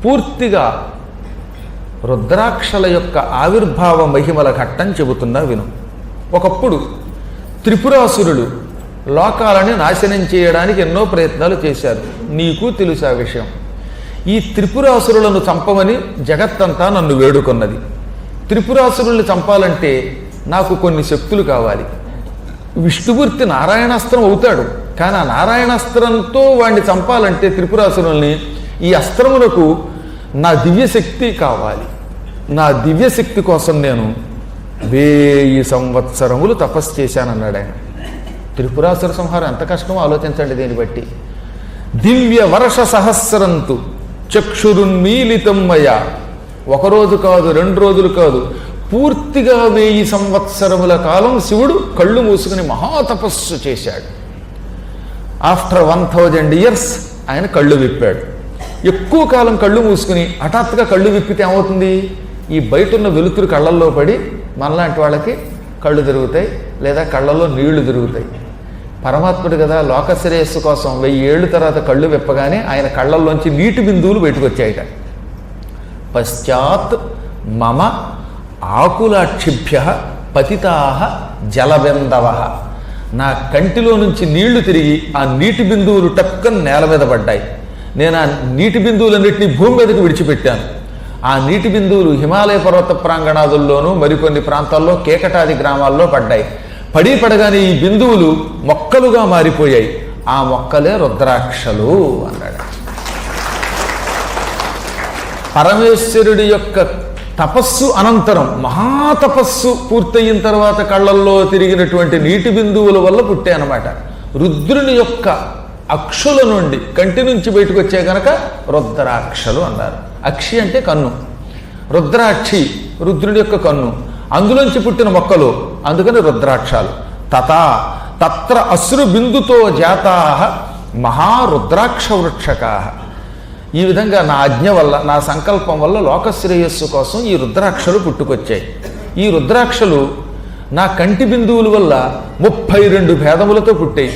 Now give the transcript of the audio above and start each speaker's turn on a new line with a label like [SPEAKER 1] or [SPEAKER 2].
[SPEAKER 1] పూర్తిగా రుద్రాక్షల యొక్క ఆవిర్భావ మహిమల ఘట్టం చెబుతున్నా విను. ఒకప్పుడు త్రిపురాసురులు లోకాలని నాశనం చేయడానికి ఎన్నో ప్రయత్నాలు చేశారు. నీకు తెలుసు ఆ విషయం. ఈ త్రిపురాసురులను చంపమని జగత్తంతా నన్ను వేడుకొన్నది. త్రిపురాసురుల్ని చంపాలంటే నాకు కొన్ని శక్తులు కావాలి. విష్ణుమూర్తి నారాయణాస్త్రం అవుతాడు, కానీ ఆ నారాయణాస్త్రంతో వాడిని చంపాలంటే త్రిపురాసురుల్ని ఈ అస్త్రమునకు నా దివ్యశక్తి కావాలి. నా దివ్యశక్తి కోసం నేను 1000 సంవత్సరములు తపస్సు చేశానన్నాడు ఆయన. త్రిపురాసుర సంహారం ఎంత కష్టమో ఆలోచించండి. దీన్ని బట్టి దివ్య వర్ష సహస్రంతు చక్షురున్మీలితం మయ, ఒకరోజు కాదు, 2 రోజులు కాదు, పూర్తిగా 1000 సంవత్సరముల కాలం శివుడు కళ్ళు మూసుకుని మహాతపస్సు చేశాడు. ఆఫ్టర్ 1000 years ఆయన కళ్ళు విప్పాడు. ఎక్కువ కాలం కళ్ళు మూసుకుని హఠాత్తుగా కళ్ళు విప్పితే ఏమవుతుంది? ఈ బయట ఉన్న వెలుతురు కళ్ళల్లో పడి మనలాంటి వాళ్ళకి కళ్ళు తిరుగుతాయి, లేదా కళ్ళల్లో నీళ్లు తిరుగుతాయి. పరమాత్ముడు కదా, లోక శ్రేయస్సు కోసం 1000 ఏళ్ళ తర్వాత కళ్ళు విప్పగానే ఆయన కళ్ళల్లోంచి నీటి బిందువులు బయటకు వచ్చాయిట. పశ్చాత్ మమ ఆకులాక్షిభ్య పతితాహ జలబిందవ, నా కంటిలో నుంచి నీళ్లు తిరిగి ఆ నీటి బిందువులు టక్కన నేల మీద పడ్డాయి. నేను ఆ నీటి బిందువులన్నింటినీ భూమి మీదకి విడిచిపెట్టాను. ఆ నీటి బిందువులు హిమాలయ పర్వత ప్రాంగణాదుల్లోనూ మరికొన్ని ప్రాంతాల్లో కేకటాది గ్రామాల్లో పడ్డాయి. పడగానే ఈ బిందువులు మొక్కలుగా మారిపోయాయి. ఆ మొక్కలే రుద్రాక్షలు అన్నాడు. పరమేశ్వరుడి యొక్క తపస్సు అనంతరం, మహాతపస్సు పూర్తయిన తర్వాత కళ్ళల్లో తిరిగినటువంటి నీటి బిందువుల వల్ల పుట్టాయన్నమాట. రుద్రుని యొక్క అక్షుల నుండి కంటి నుంచి బయటకు వచ్చే కనుక రుద్రాక్షలు అన్నారు. అక్షి అంటే కన్ను, రుద్రాక్షి రుద్రుడి యొక్క కన్ను, అందులోంచి పుట్టిన మొక్కలు, అందుకని రుద్రాక్షాలు. తత్ర అశ్రు బిందుతో జాతా మహారుద్రాక్ష వృక్షకా. ఈ విధంగా నా ఆజ్ఞ వల్ల, నా సంకల్పం వల్ల లోకశ్రేయస్సు కోసం ఈ రుద్రాక్షలు పుట్టుకొచ్చాయి. ఈ రుద్రాక్షలు నా కంటి బిందువుల వల్ల 32 భేదములతో పుట్టాయి.